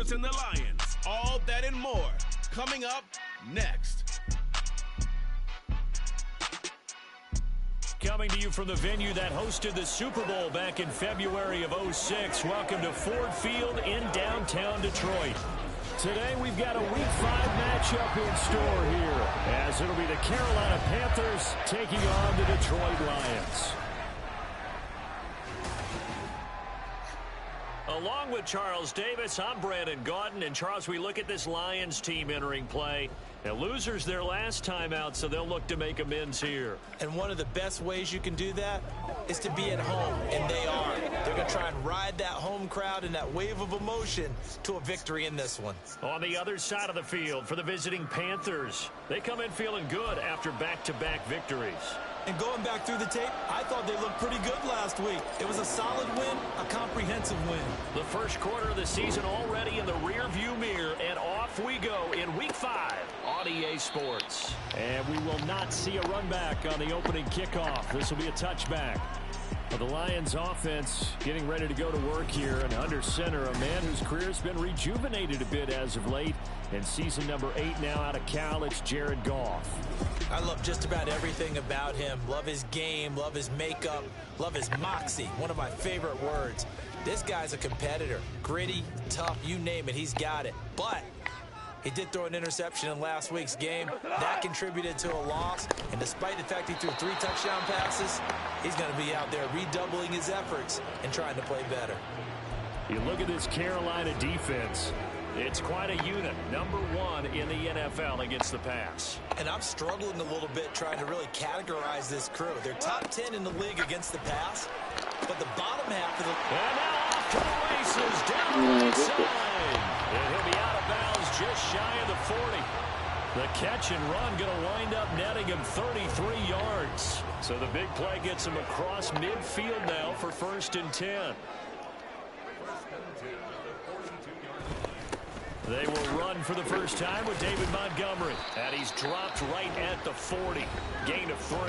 Patriots and the Lions. All that and more coming up next. Coming to you from the venue that hosted the Super Bowl back in February of '06. Welcome to Ford Field in downtown Detroit. Today we've got a Week 5 matchup in store here, as it'll be the Carolina Panthers taking on the Detroit Lions. Along with Charles Davis, I'm Brandon Gaudin. And Charles, we look at this Lions team entering play. Now, losers their last time out, so they'll look to make amends here. And one of the best ways you can do that is to be at home, and they are. They're going to try and ride that home crowd and that wave of emotion to a victory in this one. On the other side of the field for the visiting Panthers, they come in feeling good after back-to-back victories. And going back through the tape, I thought they looked pretty good last week. It was a solid win, a comprehensive win. The first quarter of the season already in the rear-view mirror, and off we go in Week 5 on EA Sports. And we will not see a run back on the opening kickoff. This will be a touchback. Well, the Lions offense getting ready to go to work here, and under center, a man whose career has been rejuvenated a bit as of late. And season number 8 now out of Cal, it's Jared Goff. I love just about everything about him. Love his game, love his makeup, love his moxie, one of my favorite words. This guy's a competitor. Gritty, tough, you name it, he's got it. But he did throw an interception in last week's game. That contributed to a loss. And despite the fact he threw 3 touchdown passes, he's going to be out there redoubling his efforts and trying to play better. You look at this Carolina defense. It's quite a unit, number 1 in the NFL against the pass. And I'm struggling a little bit trying to really categorize this crew. They're top 10 in the league against the pass, but the bottom half of the... And now off to the races, down the right side. And he'll be out of bounds just shy of the 40. The catch and run going to wind up netting him 33 yards. So the big play gets him across midfield now for 1st and 10. They will run for the first time with David Montgomery. And he's dropped right at the 40. Gain of 3.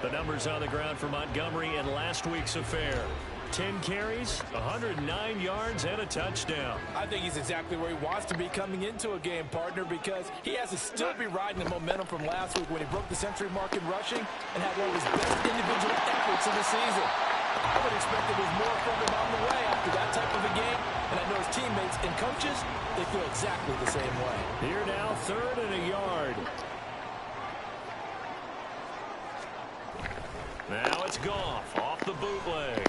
The numbers on the ground for Montgomery in last week's affair. 10 carries, 109 yards, and a touchdown. I think he's exactly where he wants to be coming into a game, partner, because he has to still be riding the momentum from last week when he broke the century mark in rushing and had one of his best individual efforts of the season. I would expect there was more from him on the way after that type of a game, and I know his teammates and coaches, they feel exactly the same way. Here now, 3rd and a yard. Now it's Goff off the bootleg.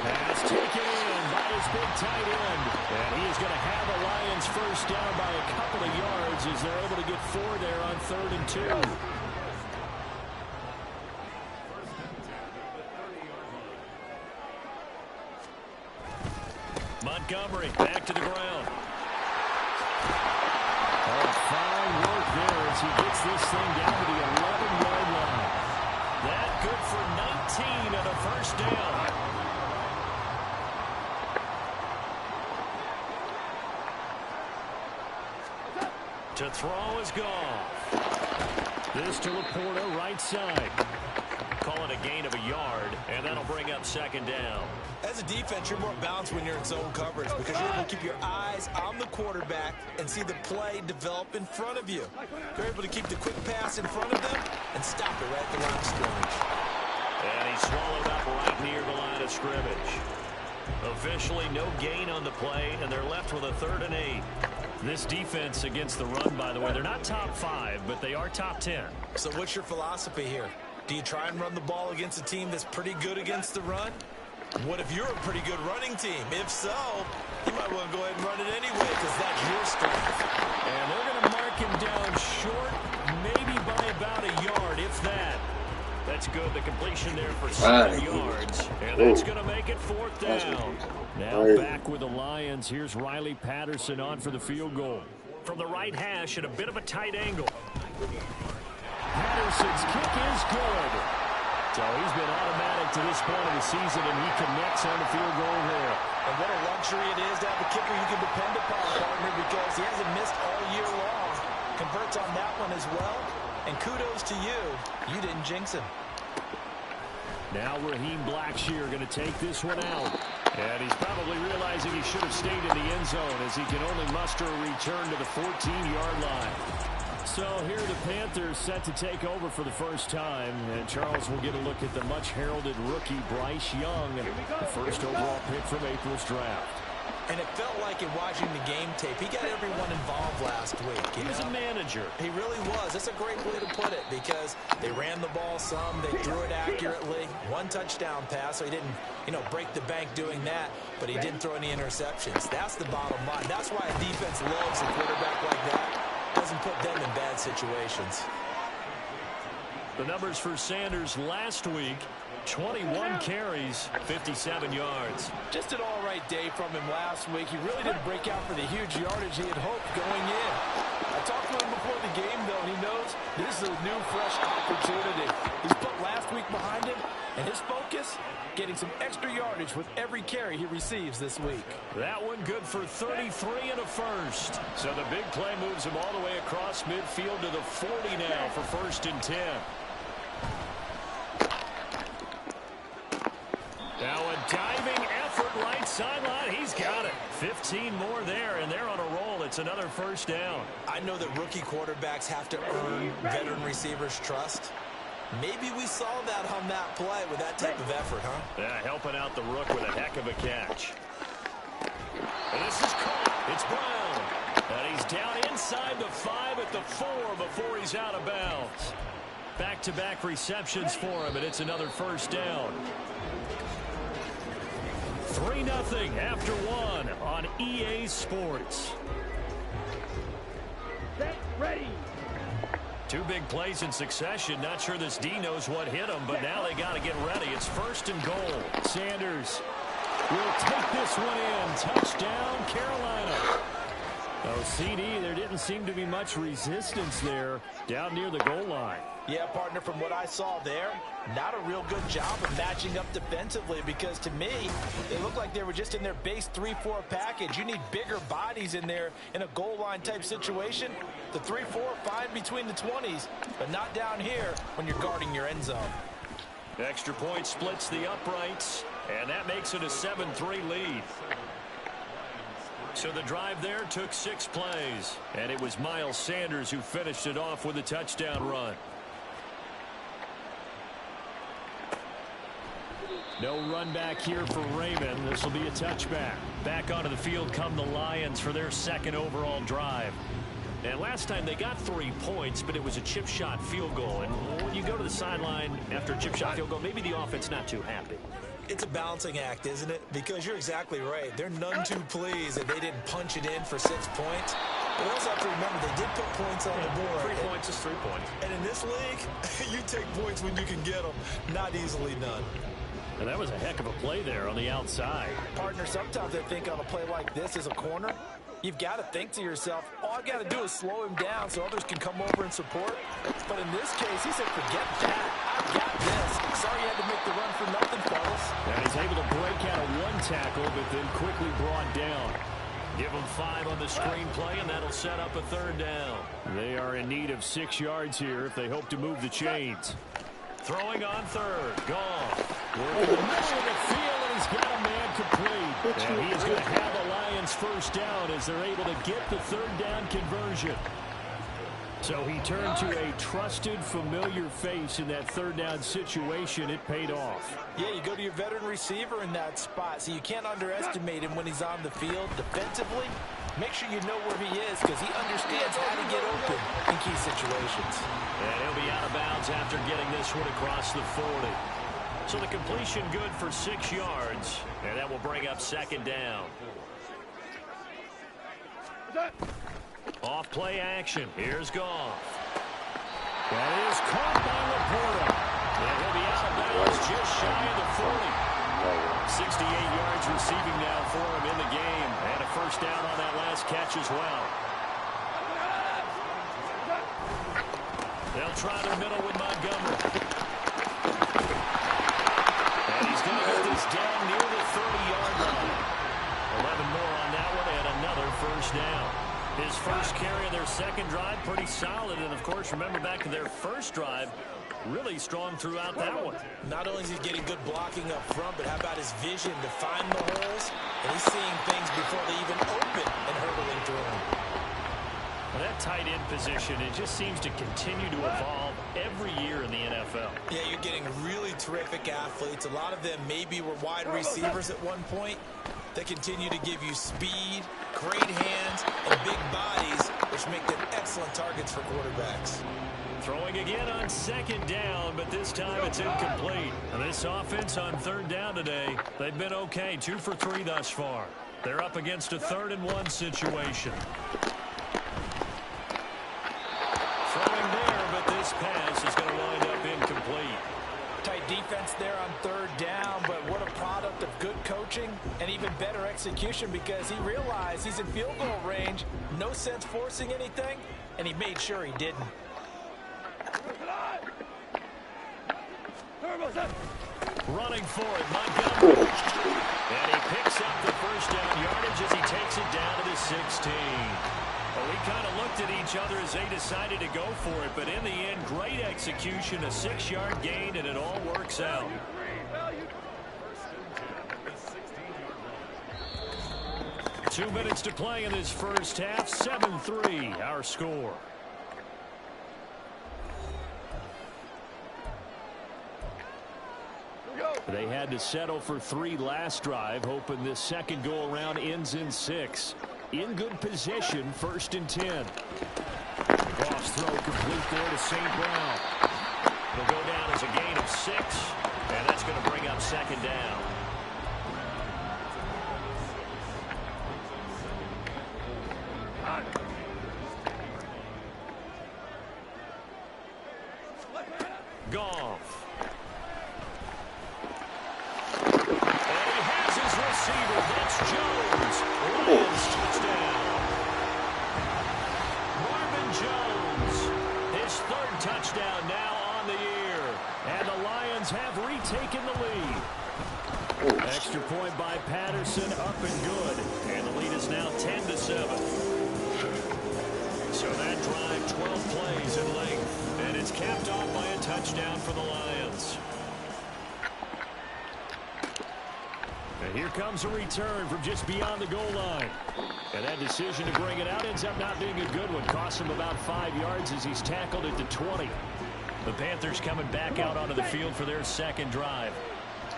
Pass taken in by his big tight end. And he is going to have the Lions first down by a couple of yards as they're able to get 4 there on 3rd and 2. Montgomery back to the ground. Oh, fine work there as he gets this thing down to the 11-yard line. That good for 19 and a first down. To throw is Goff. This to Laporta, right side. Call it a gain of a yard, and that'll bring up 2nd down. As a defense, you're more balanced when you're in zone coverage because you're able to keep your eyes on the quarterback and see the play develop in front of you. You're able to keep the quick pass in front of them and stop it right at the line of scrimmage. And he's swallowed up right near the line of scrimmage. Officially no gain on the play, and they're left with a 3rd and 8. This defense against the run, by the way, they're not top 5, but they are top 10. So what's your philosophy here? Do you try and run the ball against a team that's pretty good against the run? What if you're a pretty good running team? If so, you might want to go ahead and run it anyway because that's your strength. And they're going to mark him down short, maybe by about a yard, if that. That's good. The completion there for 7 yards. And that's going to make it 4th down. Now back with the Lions. Here's Riley Patterson on for the field goal. From the right hash at a bit of a tight angle. Patterson's kick is good. So he's been automatic to this point of the season, and he connects on the field goal there. And what a luxury it is to have a kicker you can depend upon, partner, because he hasn't missed all year long. Converts on that one as well. And kudos to you. You didn't jinx him. Now Raheem Blackshear going to take this one out. And he's probably realizing he should have stayed in the end zone as he can only muster a return to the 14-yard line. So here the Panthers set to take over for the first time. And Charles will get a look at the much-heralded rookie Bryce Young, the first overall pick from April's draft. And it felt like in watching the game tape, he got everyone involved last week. He was a manager. He really was. That's a great way to put it because they ran the ball some, they threw it accurately. One touchdown pass, so he didn't, break the bank doing that, but he didn't throw any interceptions. That's the bottom line. That's why a defense loves a quarterback like that. Doesn't put them in bad situations. The numbers for Sanders last week: 21 carries, 57 yards. Just an all-right day from him last week. He really didn't break out for the huge yardage he had hoped going in. I talked to him before the game, though, and he knows this is a new, fresh opportunity. He's put last week behind him, and his focus, getting some extra yardage with every carry he receives this week. That one good for 33 and a first. So the big play moves him all the way across midfield to the 40 now for 1st and 10. Now a diving effort right sideline. He's got it. 15 more there, and they're on a roll. It's another first down. I know that rookie quarterbacks have to earn veteran receivers' trust. Maybe we saw that on that play with that type of effort, huh? Yeah, helping out the rook with a heck of a catch. And this is caught. It's Brown. And he's down inside the 5 at the 4 before he's out of bounds. Back-to-back receptions for him, and it's another first down. 3-0 after 1 on EA Sports. Set, ready. 2 big plays in succession. Not sure this D knows what hit him, but now they got to get ready. It's 1st and goal. Sanders will take this one in. Touchdown, Carolina. Oh, CD, there didn't seem to be much resistance there down near the goal line. Yeah, partner, from what I saw there, not a real good job of matching up defensively because to me, they looked like they were just in their base 3-4 package. You need bigger bodies in there in a goal line type situation. The 3-4 fine between the 20s, but not down here when you're guarding your end zone. Extra point splits the uprights, and that makes it a 7-3 lead. So the drive there took 6 plays, and it was Miles Sanders who finished it off with a touchdown run. No run back here for Raymond. This will be a touchback. Back onto the field come the Lions for their 2nd overall drive. And last time they got 3 points, but it was a chip shot field goal. And when you go to the sideline after a chip shot field goal, maybe the offense not too happy. It's a balancing act, isn't it? Because you're exactly right. They're none too pleased that they didn't punch it in for 6 points. But also have to remember they did put points on the board. 3 points is 3 points. And in this league, you take points when you can get them. Not easily done. And that was a heck of a play there on the outside. Partner, sometimes I think on a play like this as a corner, you've got to think to yourself, all I've got to do is slow him down so others can come over and support. But in this case, he said, forget that. I've got this. Sorry you had to make the run for nothing, fellas. And he's able to break out of 1 tackle, but then quickly brought down. Give him 5 on the screenplay, and that'll set up a 3rd down. They are in need of 6 yards here if they hope to move the chains. Throwing on 3rd. Gone. We're in the middle of the field, and he's got a man complete. And he is going to have a Lions first down as they're able to get the 3rd down conversion. So he turned to a trusted, familiar face in that 3rd down situation. It paid off. Yeah, you go to your veteran receiver in that spot, so you can't underestimate him when he's on the field. Defensively, make sure you know where he is because he understands how to get open in key situations. And he'll be out of bounds after getting this one across the 40. So the completion good for 6 yards, and that will bring up 2nd down. Off play action. Here's Goff. That is caught by Laporta. And he'll be out of bounds just shy of the 40. 68 yards receiving now for him in the game. And a first down on that last catch as well. They'll try their middle with Montgomery. And he's going to get this down near the 30-yard line. 11 more on that one and another first down. His first carry of their 2nd drive, pretty solid. And, of course, remember back to their first drive, really strong throughout that one. Not only is he getting good blocking up front, but how about his vision to find the holes? And he's seeing things before they even open and hurdling through them. Well, that tight end position, it just seems to continue to evolve every year in the NFL. Yeah, you're getting really terrific athletes. A lot of them maybe were wide receivers at one point. They continue to give you speed, great hands, and big bodies, which make them excellent targets for quarterbacks. Throwing again on second down, but this time it's incomplete. And this offense on third down today, they've been okay, 2 for 3 thus far. They're up against a 3rd and 1 situation. Throwing there, but this pass is going to wind up incomplete. Tight defense there on third down, but what a product of good coaching and even better execution, because he realized he's in field goal range, no sense forcing anything, and he made sure he didn't. Running for it, Montgomery. And he picks up the first down yardage as he takes it down to the 16. Well, we kind of looked at each other as they decided to go for it, but in the end, great execution, a 6-yard gain, and it all works out. Two minutes to play in this first half, 7-3, our score. They had to settle for 3 last drive, hoping this second go-around ends in 6. In good position, 1st and 10. Goff's throw complete there to St. Brown. It'll go down as a gain of 6, and that's going to bring up 2nd down. Goff. That's Jones. Lions touchdown. Marvin Jones. His 3rd touchdown now on the year. And the Lions have retaken the lead. Extra point by Patterson, up and good. And the lead is now 10-7. So that drive, 12 plays in length. And it's capped off by a touchdown for the Lions. And here comes a return from just beyond the goal line. And that decision to bring it out ends up not being a good one. Costs him about 5 yards as he's tackled at the 20. The Panthers coming back out onto the field for their 2nd drive.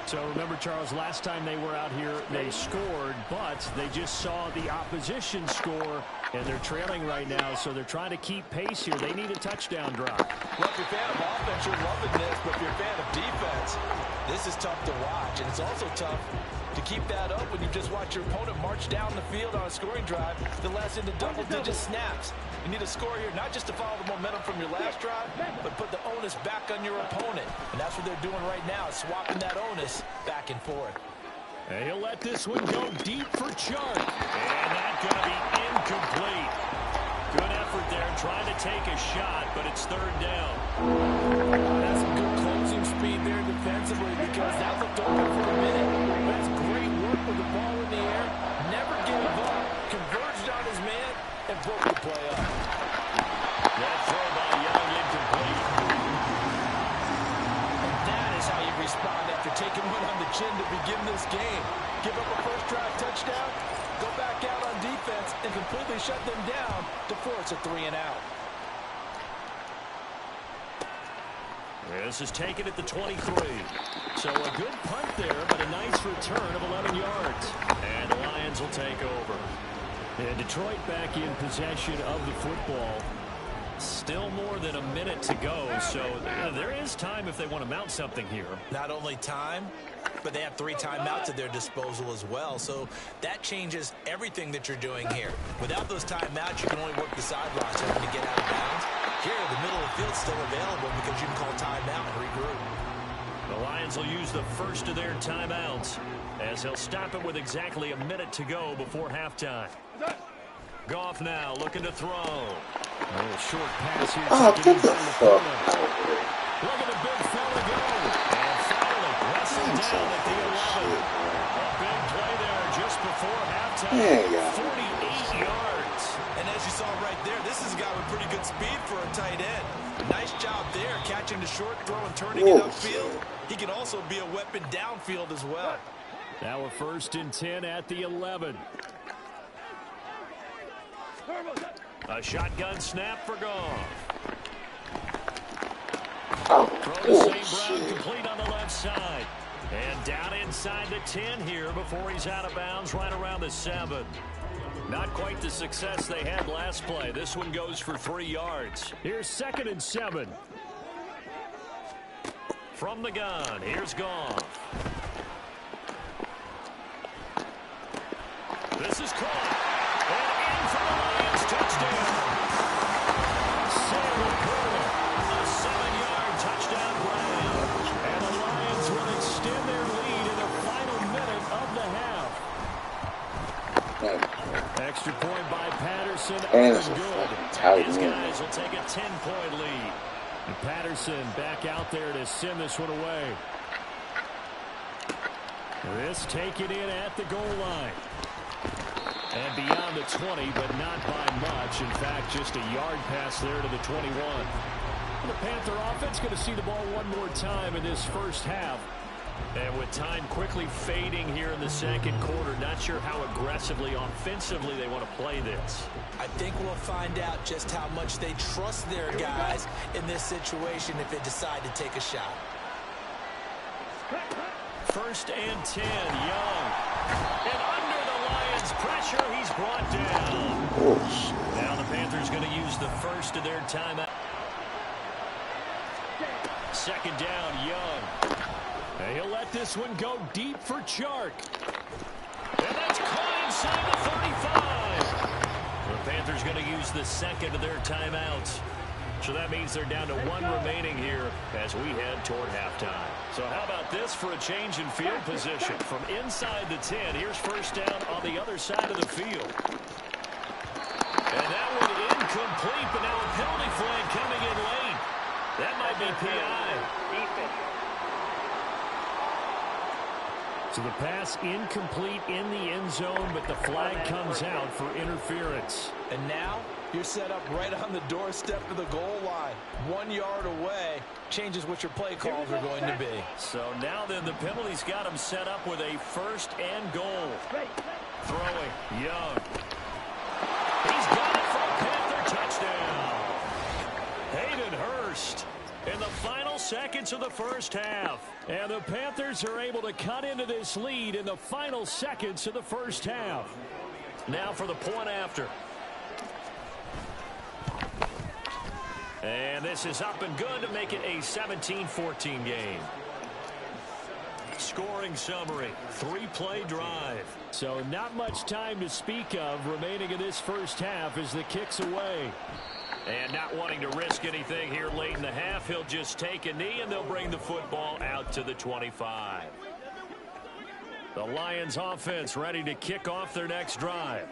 So remember, Charles, last time they were out here, they scored, but they just saw the opposition score, and they're trailing right now, so they're trying to keep pace here. They need a touchdown drive. Well, if you're a fan of offense, you're loving this, but if you're a fan of defense, this is tough to watch, and it's also tough to keep that up when you just watch your opponent march down the field on a scoring drive that lasts into double-digit snaps. You need a score here, not just to follow the momentum from your last drive, but put the onus back on your opponent. And that's what they're doing right now, swapping that onus back and forth. And he'll let this one go deep for Chark. And that's going to be incomplete. Good effort there, trying to take a shot, but it's 3rd down. That's some good closing speed there defensively, because that looked open for a minute. That's great work with the ball in the air. Never gave up, converged on his man, and broke the play up. That throw by Young incomplete. And that is how you respond after taking one on the chin to begin this game. Give up a first drive touchdown, go back out on defense, and completely shut them down to force a 3-and-out. This is taken at the 23. So a good punt there, but a nice return of 11 yards. And the Lions will take over. And Detroit back in possession of the football. Still more than a minute to go, so there is time if they want to mount something here. Not only time, but they have 3 timeouts at their disposal as well, so that changes everything that you're doing here. Without those timeouts, you can only work the sidelines having to get out of bounds. Here, the middle of the field's still available because you can call timeout and regroup. The Lions will use the first of their timeouts as he'll stop it with exactly a minute to go before halftime. Goff now looking to throw. A little short pass here. Get the fuck out. Look at the big fella go. And finally wrestled down at the 11. A big play there just before halftime. 48 yards. And as as you saw right there, this is a guy with pretty good speed for a tight end. Nice job there, catching the short throw and turning it upfield. He can also be a weapon downfield as well. Now a 1st and 10 at the 11. A shotgun snap for Goff. Throw to St. Brown, complete on the left side. And down inside the 10 here before he's out of bounds right around the 7. Not quite the success they had last play. This one goes for 3 yards. Here's 2nd and 7. From the gun, here's Goff. This is caught. And in for the Lions touchdown. Sarah Curry, a 7-yard touchdown grab. And the Lions will extend their lead in the final minute of the half. Extra point by Patterson. Good. These guys will take a 10-point lead. And Patterson back out there to send this one away. This taken in at the goal line. And beyond the 20, but not by much. In fact, just a yard pass there to the 21. The Panther offense going to see the ball one more time in this first half. And with time quickly fading here in the second quarter, not sure how aggressively, offensively they want to play this. I think we'll find out just how much they trust their guys in this situation if they decide to take a shot. 1st and 10, Young. And under the Lions' pressure, he's brought down. Now the Panthers going to use the first of their timeout. 2nd down, Young. And he'll let this one go deep for Chark. And that's caught inside the 35. The Panthers going to use the 2nd of their timeouts. So that means they're down to 1 remaining here as we head toward halftime. So how about this for a change in field position? From inside the 10, here's 1st down on the other side of the field. And that one incomplete, but now a penalty flag coming in late. That might be PI. So the pass incomplete in the end zone, but the flag comes out for interference. And now you're set up right on the doorstep of the goal line. 1 yard away changes what your play calls are going to be. So now then the penalty's got him set up with a 1st and goal. Throwing, Young. He's got it for a Panther touchdown. Hayden Hurst in the final seconds of the first half. And the Panthers are able to cut into this lead in the final seconds of the first half. Now for the point after. And this is up and good to make it a 17-14 game. Scoring summary, 3-play drive. So not much time to speak of remaining in this first half as the kick's away. And not wanting to risk anything here late in the half, he'll just take a knee and they'll bring the football out to the 25. The Lions offense ready to kick off their next drive.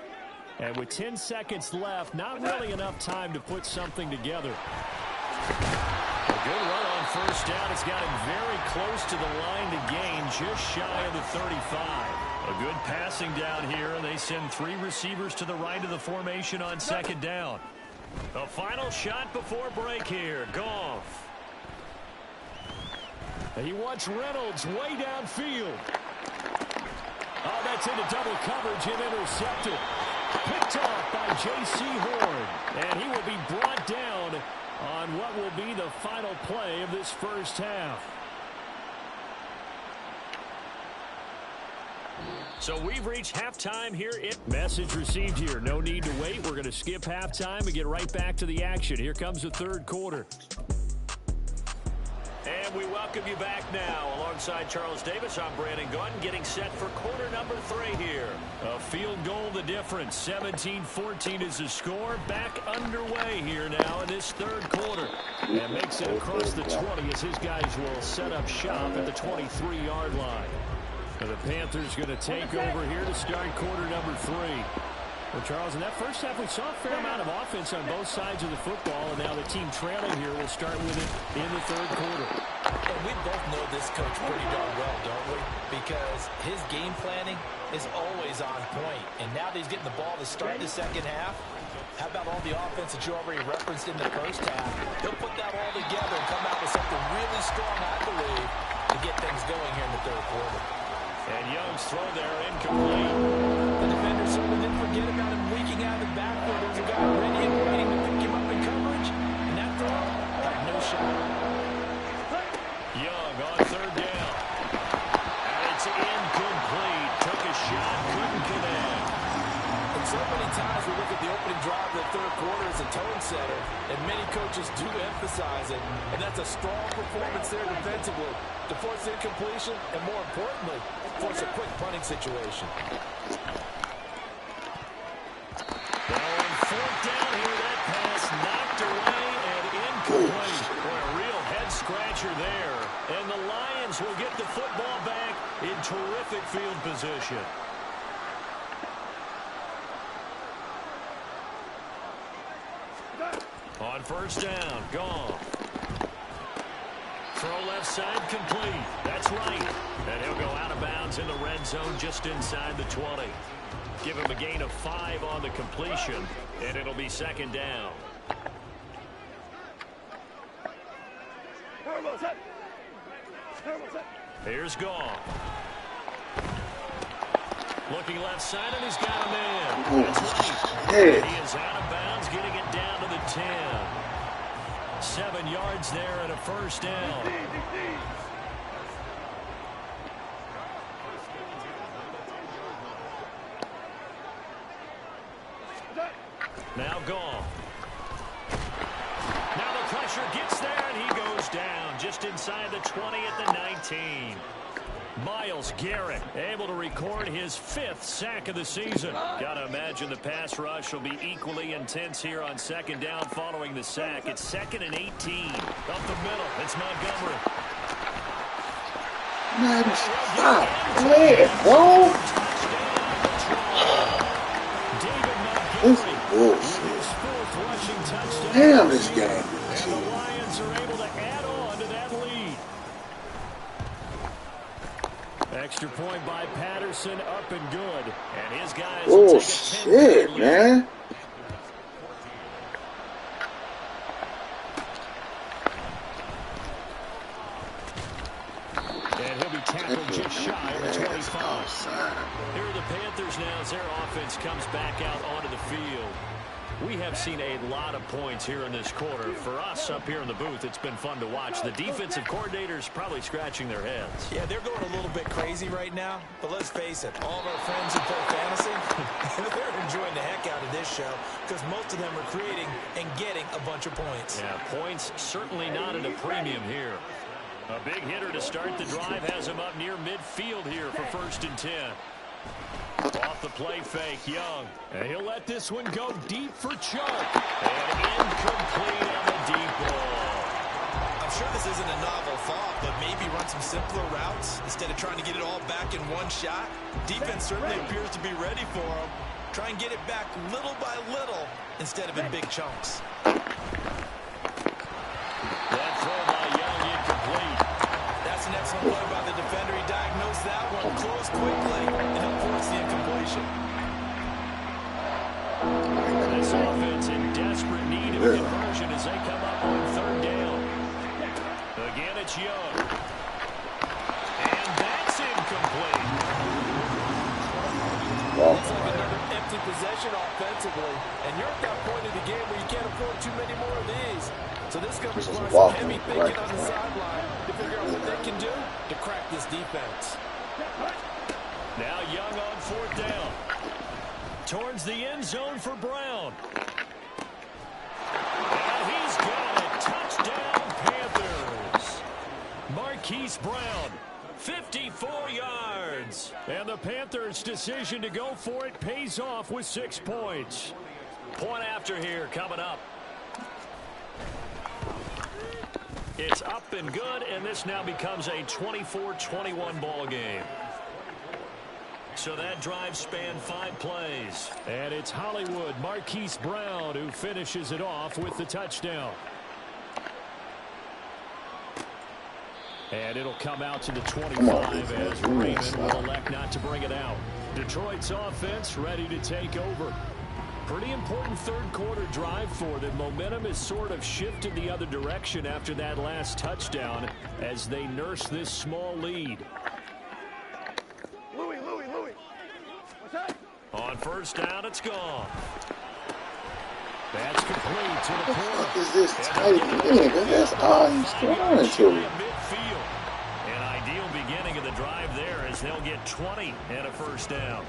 And with 10 seconds left, not really enough time to put something together. A good run on 1st down. It's got him very close to the line to gain, just shy of the 35. A good passing down here, and they send 3 receivers to the right of the formation on 2nd down. The final shot before break here. Goff. He wants Reynolds way downfield. Oh, that's into double coverage and intercepted. Picked off by J.C. Horn. And he will be brought down on what will be the final play of this first half. So we've reached halftime here. Message received here. No need to wait. We're going to skip halftime and get right back to the action. Here comes the 3rd quarter. And we welcome you back now. Alongside Charles Davis, I'm Brandon Gunn, getting set for quarter number 3 here. A field goal the difference. 17-14 is the score. Back underway here now in this 3rd quarter. And makes it across the 20 as his guys will set up shop at the 23-yard line. And the Panthers going to take over here to start quarter number 3. Well, Charles, in that first half, we saw a fair amount of offense on both sides of the football, and now the team trailing here will start with it in the 3rd quarter. And we both know this coach pretty darn well, don't we? Because his game planning is always on point. And now that he's getting the ball to start the second half, how about all the offense that you already referenced in the first half? He'll put that all together and come out with something really strong, I believe, to get things going here in the third quarter. And Young's throw there incomplete. The defender certainly didn't forget about him leaking out of the backfield. There's a guy ready and waiting to pick him up in coverage. And that throw had no shot. Young on third down. And it's incomplete. Took a shot, couldn't connect. And so many times we look at the opening drive of the third quarter as a tone setter, and many coaches do emphasize it. And that's a strong performance there defensively to force incompletion and, more importantly, force a quick punting situation. Well, on fourth down here, that pass knocked away and incomplete. Boy, a real head-scratcher there. And the Lions will get the football back in terrific field position. On first down, gone. Throw left side complete. That's right. And he'll go out of bounds in the red zone just inside the 20. Give him a gain of 5 on the completion, and it'll be second down. Here's Goff. Looking left side, and he's got him in. That's right. And he is out of bounds, getting it down to the 10. 7 yards there and a first down. Now Goff. Now the pressure gets there, and he goes down just inside the 20 at the 19. Myles Garrett able to record his 5th sack of the season. Got to imagine the pass rush will be equally intense here on second down following the sack. It's 2nd and 18. Up the middle, it's Montgomery. Man, stop playing, bro. This is bullshit. Damn, this game. And the Lions are able to add on to that lead. Extra point by Patterson, up and good. And his guys will take a 10-point lead. Man. And he'll be tackled just shy of the 25. Here are the Panthers now as their offense comes back out onto the field. We have seen a lot of points here in this quarter. For us up here in the booth, it's been fun to watch. The defensive coordinators probably scratching their heads. Yeah, they're going a little bit crazy right now. But let's face it, all of our friends who play fantasy, they're enjoying the heck out of this show because most of them are creating and getting a bunch of points. Yeah, points certainly not at a premium here. A big hitter to start the drive has him up near midfield here for 1st and 10. Off the play fake, Young. And he'll let this one go deep for Chuck. And incomplete on the deep ball. I'm sure this isn't a novel thought, but maybe run some simpler routes instead of trying to get it all back in one shot. Defense certainly appears to be ready for him. Try and get it back little by little instead of in big chunks. That throw by Young incomplete. That's an excellent play by the defender. He diagnosed that one, closed quickly, and he'll force the incompletion. This offense in desperate need of a conversion as they come up on 3rd down. Again, it's Young. And that's incomplete. Looks like another empty possession offensively, and you're at that point in the game where you can't afford too many more of these. So this could require some heavy thinking on the sideline to figure out what they can do to crack this defense. Now Young on 4th down. Towards the end zone for Brown. And he's got it. Touchdown, Panthers. Marquise Brown, 54 yards. And the Panthers' decision to go for it pays off with 6 points. Point after here coming up. It's up and good, and this now becomes a 24-21 ball game. So that drive spanned 5 plays. And it's Hollywood Marquise Brown who finishes it off with the touchdown. And it'll come out to the 25 as Raymond will elect not to bring it out. Detroit's offense ready to take over. Pretty important third quarter drive for them. Momentum has sort of shifted the other direction after that last touchdown as they nurse this small lead. Louis. What's that? On first down, it's gone. That's complete to the What the corner. fuck is this tight end? That's all he's throwing to. Midfield. An ideal beginning of the drive there as they'll get 20 and a first down.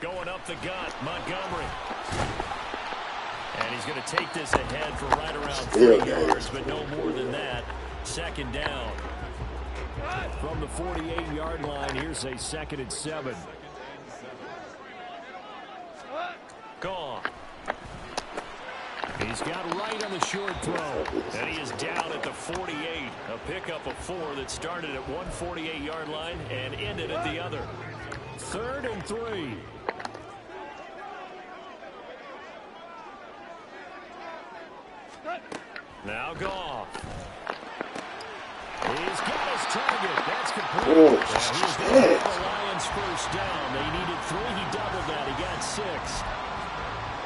Going up the gut, Montgomery. And he's going to take this ahead for right around 3 yards, but no more than that. Second down. From the 48-yard line, here's a 2nd and 7. Gone. He's got right on the short throw. And he is down at the 48. A pickup of 4 that started at one 48-yard line and ended at the other. 3rd and 3. Now Goff. He's got his target. That's complete. Oh, he's going to have the Lions first down. They needed 3. He doubled that. He got 6.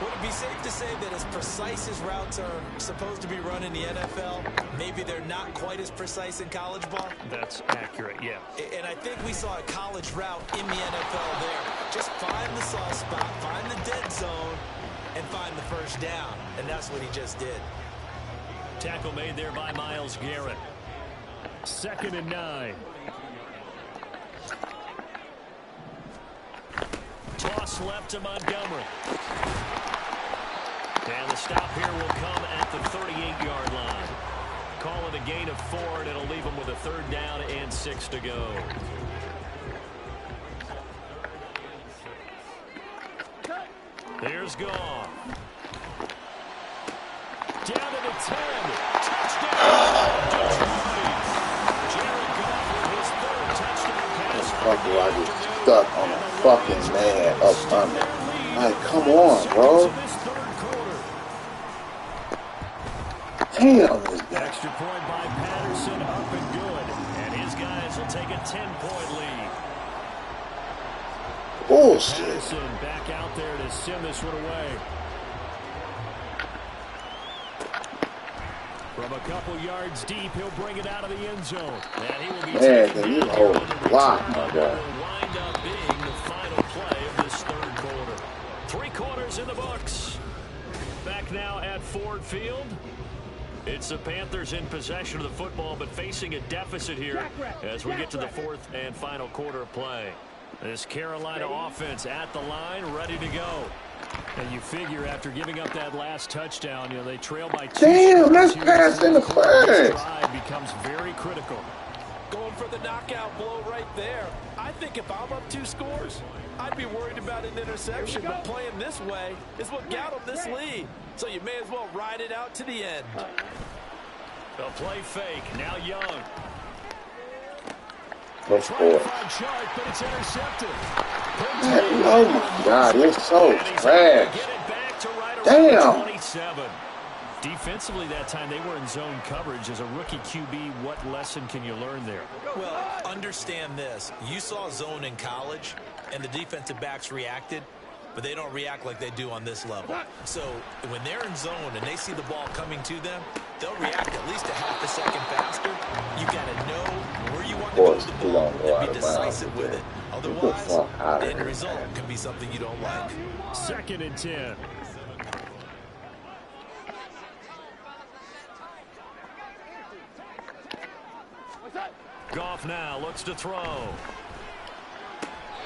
Would it be safe to say that as precise as routes are supposed to be run in the NFL, maybe they're not quite as precise in college ball? That's accurate, yeah. And I think we saw a college route in the NFL there. Just find the soft spot, find the dead zone, and find the first down. And that's what he just did. Tackle made there by Myles Garrett. 2nd and 9. Toss left to Montgomery. And the stop here will come at the 38-yard line. Call it a gain of 4, and it'll leave them with a 3rd down and 6 to go. Here's Goff. Down to the 10. Touchdown. Jared Goff with his 3rd touchdown pass. Fucker, I get stuck on a fucking man up under. Like, come on, bro. Damn, this guy. Extra point by Patterson, up and good. And his guys will take a 10-point lead. Bullshit. Patterson back out there to send this one away. From a couple yards deep, he'll bring it out of the end zone. And he will be Man, you hold a lot, my guy. will wind up being the final play of this third quarter. 3 quarters in the books. Back now at Ford Field. It's the Panthers in possession of the football, but facing a deficit here as we get to the 4th and final quarter of play. This Carolina offense at the line, ready to go. And you figure after giving up that last touchdown, you know, they trail by 2. Damn, let's pass in the This first. drive becomes very critical. Going for the knockout blow right there. I think if I'm up 2 scores, I'd be worried about an interception. But playing this way is what got them this lead. So you may as well ride it out to the end. A play fake. Now Young. Let's Trying go. to find Chart, but it's intercepted. Oh my God, you're so And he's able to trash. get it back to right around Damn. 27. Defensively that time, they were in zone coverage. As a rookie QB, what lesson can you learn there? Well, understand this. You saw zone in college, and the defensive backs reacted, but they don't react like they do on this level. So when they're in zone and they see the ball coming to them, they'll react at least a half a second faster. You got to know where you want to go with the ball and be decisive with it. Otherwise, the end result can be something you don't like. 2nd and 10. Goff now looks to throw.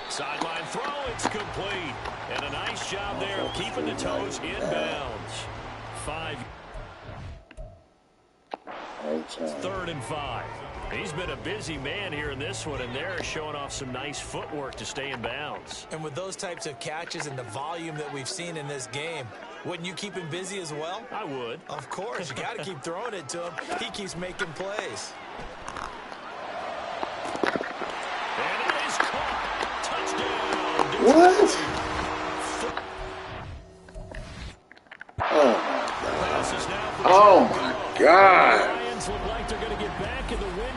Sideline throw, it's complete. And a nice job there of keeping the toes inbounds. 5. 3rd and 5. He's been a busy man here in this one, and they're showing off some nice footwork to stay in bounds. And with those types of catches and the volume that we've seen in this game, wouldn't you keep him busy as well? I would. Of course. You got to keep throwing it to him. He keeps making plays. And it is caught. Touchdown. What?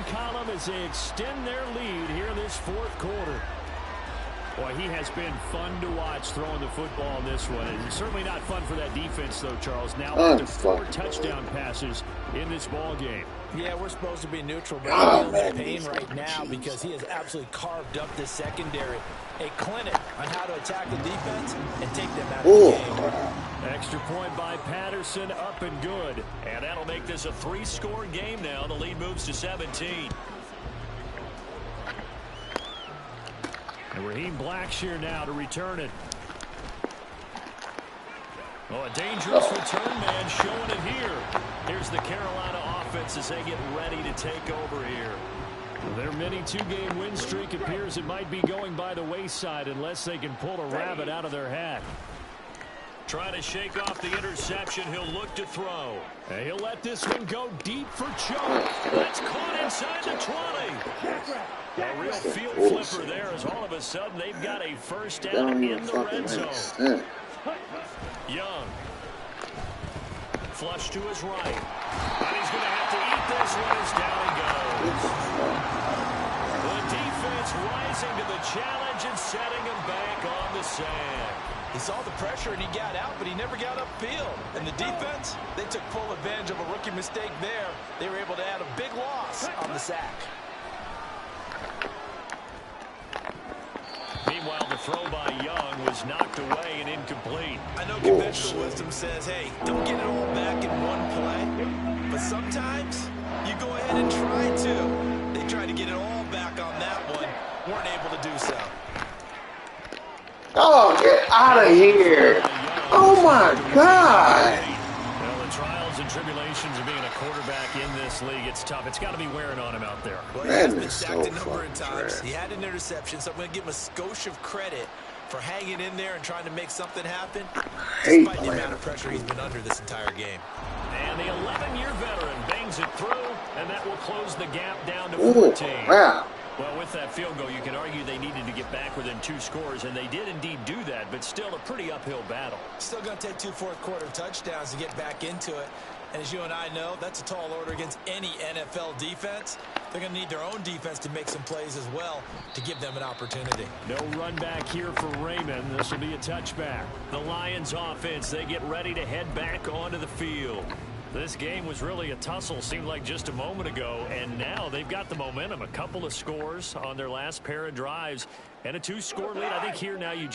win column as they extend their lead here in this fourth quarter. Boy, he has been fun to watch throwing the football in this one. It's certainly not fun for that defense, though, Charles. Now up to 4 touchdown passes in this ball game. Yeah, we're supposed to be neutral, but I'm feeling the pain right now because he has absolutely carved up the secondary. A clinic on how to attack the defense and take them out of the game. Extra point by Patterson, up and good. And that'll make this a 3-score game now. The lead moves to 17. And Raheem Blackshear now to return it. Oh, a dangerous return man showing it here. Here's the Carolina offense as they get ready to take over here. Their mini 2-game win streak appears it might be going by the wayside unless they can pull a rabbit out of their hat. Trying to shake off the interception. He'll look to throw. And he'll let this one go deep for Chuck. That's caught inside the 20. A real field flipper there as all of a sudden they've got a first down in the red zone. Young. Flush to his right. And he's going to have to eat this one as down he goes. The defense rising to the challenge and setting him back on the sand. He saw the pressure and he got out, but he never got upfield. And the defense, they took full advantage of a rookie mistake there. They were able to add a big loss on the sack. Meanwhile, the throw by Young was knocked away and incomplete. I know conventional wisdom says, hey, don't get it all back in one play. But sometimes you go ahead and try to. They tried to get it all back on that one. Weren't able to do so. Oh, get out of here. Oh, my God. Well, the trials and tribulations of being a quarterback in this league, it's tough. It's got to be wearing on him out there. Well, he has been sacked a number of times. He had an interception, so I'm going to give him a skosh of credit for hanging in there and trying to make something happen, despite the amount of pressure he's been under this entire game. And the 11-year veteran bangs it through, and that will close the gap down to 14. Wow. Well, with that field goal, you can argue they needed to get back within 2 scores, and they did indeed do that, but still a pretty uphill battle. Still going to take 2 fourth-quarter touchdowns to get back into it. And as you and I know, that's a tall order against any NFL defense. They're going to need their own defense to make some plays as well to give them an opportunity. No run back here for Raymond. This will be a touchback. The Lions offense, they get ready to head back onto the field. This game was really a tussle, seemed like just a moment ago, and now they've got the momentum. A couple of scores on their last pair of drives and a 2-score lead. I think here now you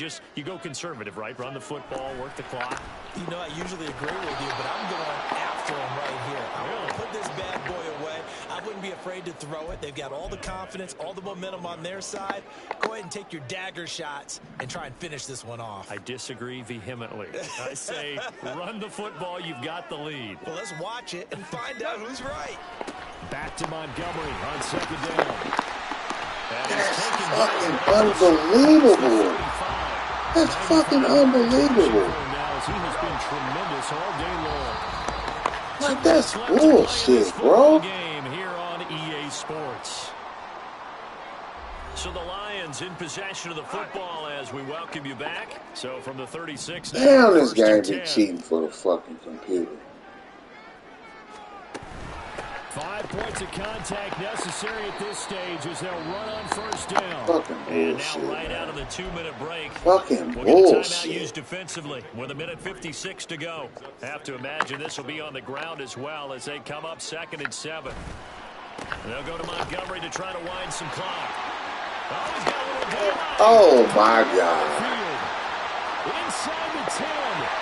go conservative, right? Run the football, work the clock. You know, I usually agree with you, but I'm going after him right here. I want to put this bad boy away. I wouldn't be afraid to throw it. They've got all the confidence, all the momentum on their side. Go ahead and take your dagger shots and try and finish this one off. I disagree vehemently. I say run the football. You've got the lead. Well, let's watch it and find out who's right. Back to Montgomery on 2nd down. That's fucking unbelievable. That's fucking unbelievable. He has been tremendous all day long. Like, that's bullshit, bro. Game here on EA Sports. So the Lions in possession of the football as we welcome you back. So from the 36. Damn, this guy be cheating for the fucking computer. 5 points of contact necessary at this stage as they'll run on 1st down. Fucking and bullshit, now right man. out of the 2-minute break. Fucking we'll get the bullshit. timeout used defensively with 1:56 to go. Have to imagine this will be on the ground as well as they come up 2nd and 7. And they'll go to Montgomery to try to wind some clock. Oh, he's got a little daylight. Oh, my God. Inside the 10.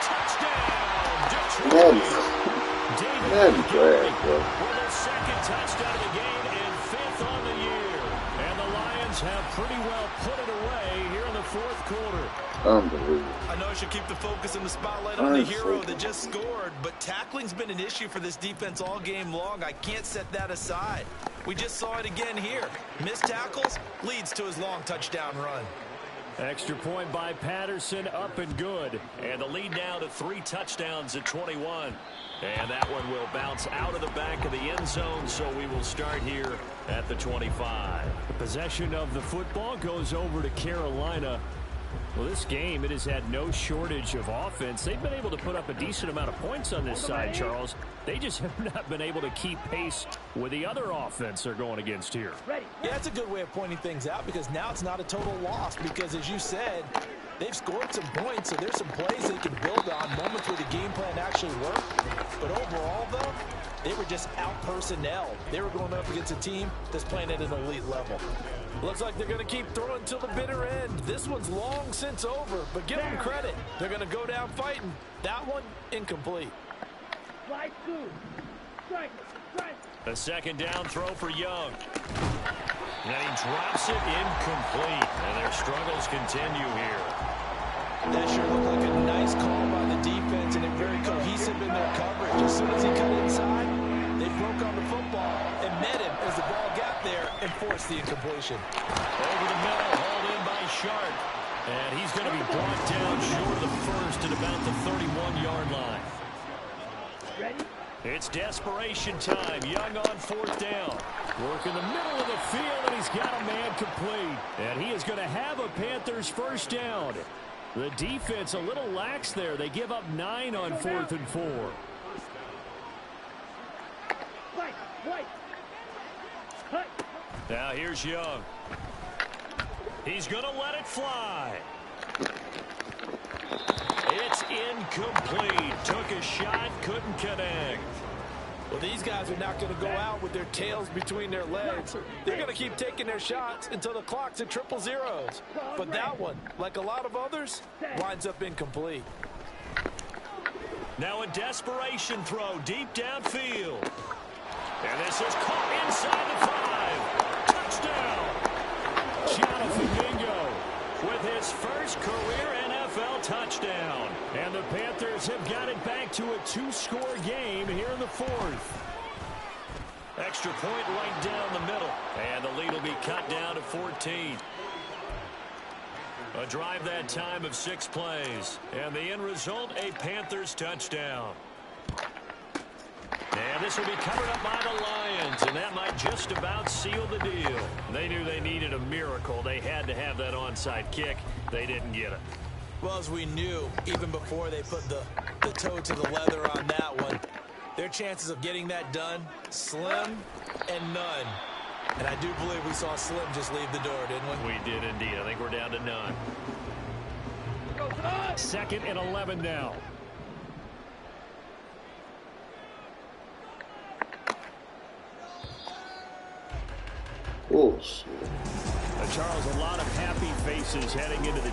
Touchdown. That's great, bro. For their 2nd touchdown of the game and 5th on the year. And the Lions have pretty well put it away here in the 4th quarter. Unbelievable. I know I should keep the focus and the spotlight on the hero that just scored, but tackling's been an issue for this defense all game long. I can't set that aside. We just saw it again here. Missed tackles leads to his long touchdown run. Extra point by Patterson, up and good. And the lead now to 3 touchdowns at 21. And that one will bounce out of the back of the end zone, so we will start here at the 25. The possession of the football goes over to Carolina. Well, this game, it has had no shortage of offense. They've been able to put up a decent amount of points on this side, Charles. They just have not been able to keep pace with the other offense they're going against here. Yeah, that's a good way of pointing things out because now it's not a total loss because, as you said, they've scored some points, so there's some plays they can build on, moments where the game plan actually worked. But overall, though, they were just out-personnel. They were going up against a team that's playing at an elite level. Looks like they're going to keep throwing until the bitter end. This one's long since over, but give them credit. They're going to go down fighting. That one, incomplete. A second down throw for Young. And he drops it incomplete. And their struggles continue here. That sure looked like a nice call by the defense, and they're very cohesive in their coverage. As soon as he cut inside, they broke on the football and met him as the ball got there and forced the incompletion. Over the middle, hauled in by Sharp. And he's going to be brought down short of the first at about the 31-yard line. Ready? It's desperation time. Young on fourth down. Work in the middle of the field, and he's got a man complete. And he is going to have a Panthers first down. The defense a little lax there. They give up 9 on 4th and 4. Now here's Young. He's going to let it fly. It's incomplete. Took a shot, couldn't connect. Well, these guys are not going to go out with their tails between their legs. They're going to keep taking their shots until the clock's at 000. But that one, like a lot of others, winds up incomplete. Now a desperation throw deep downfield. And this is caught inside the 5. Touchdown. Jonathan Mingo with his first career NFL touchdown. And the Panthers have got it back to a 2-score game here in the 4th. Extra point right down the middle. And the lead will be cut down to 14. A drive that time of 6 plays. And the end result, a Panthers touchdown. And this will be covered up by the Lions, and that might just about seal the deal. They knew they needed a miracle. They had to have that onside kick. They didn't get it. Well, as we knew, even before they put the toe to the leather on that one, their chances of getting that done, slim and none. And I do believe we saw Slim just leave the door, didn't we? We did indeed. I think we're down to none. 2nd and 11 now. Oh, shit. Charles, a lot of happy faces heading into the